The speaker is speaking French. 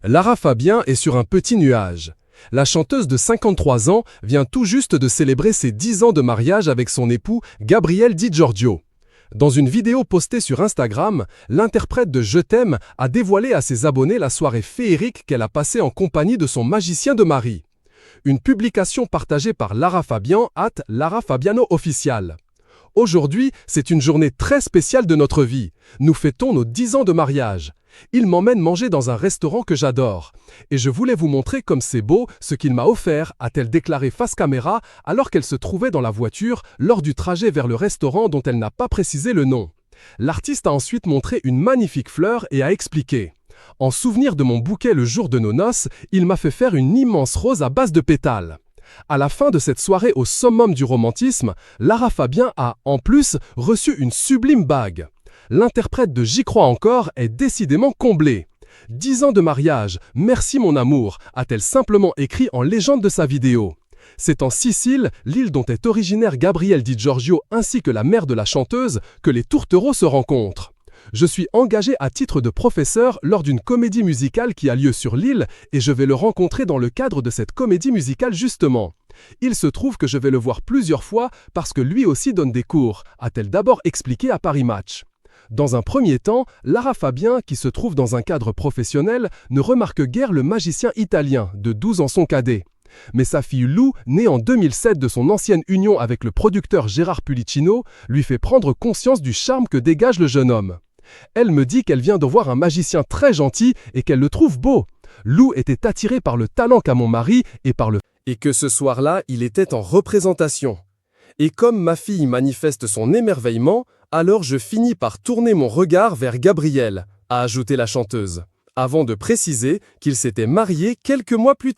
Lara Fabian est sur un petit nuage. La chanteuse de 53 ans vient tout juste de célébrer ses 10 ans de mariage avec son époux Gabriel Di Giorgio. Dans une vidéo postée sur Instagram, l'interprète de Je t'aime a dévoilé à ses abonnés la soirée féerique qu'elle a passée en compagnie de son magicien de mari. Une publication partagée par Lara Fabian @LaraFabianoOfficial. Aujourd'hui, c'est une journée très spéciale de notre vie. Nous fêtons nos 10 ans de mariage. Il m'emmène manger dans un restaurant que j'adore. Et je voulais vous montrer comme c'est beau ce qu'il m'a offert, a-t-elle déclaré face caméra alors qu'elle se trouvait dans la voiture lors du trajet vers le restaurant dont elle n'a pas précisé le nom. L'artiste a ensuite montré une magnifique fleur et a expliqué « En souvenir de mon bouquet le jour de nos noces, il m'a fait faire une immense rose à base de pétales. » À la fin de cette soirée au summum du romantisme, Lara Fabian a, en plus, reçu une sublime bague. L'interprète de J'y crois encore est décidément comblée. 10 ans de mariage, merci mon amour, a-t-elle simplement écrit en légende de sa vidéo. C'est en Sicile, l'île dont est originaire Gabriel Di Giorgio ainsi que la mère de la chanteuse, que les tourtereaux se rencontrent. Je suis engagé à titre de professeur lors d'une comédie musicale qui a lieu sur l'île et je vais le rencontrer dans le cadre de cette comédie musicale justement. Il se trouve que je vais le voir plusieurs fois parce que lui aussi donne des cours, a-t-elle d'abord expliqué à Paris Match. Dans un premier temps, Lara Fabian, qui se trouve dans un cadre professionnel, ne remarque guère le magicien italien, de 12 ans son cadet. Mais sa fille Lou, née en 2007 de son ancienne union avec le producteur Gérard Pulicino, lui fait prendre conscience du charme que dégage le jeune homme. Elle me dit qu'elle vient de voir un magicien très gentil et qu'elle le trouve beau. Lou était attirée par le talent qu'a mon mari et que ce soir-là, il était en représentation. Et comme ma fille manifeste son émerveillement, alors je finis par tourner mon regard vers Gabriel, a ajouté la chanteuse, avant de préciser qu'ils s'étaient mariés quelques mois plus tard.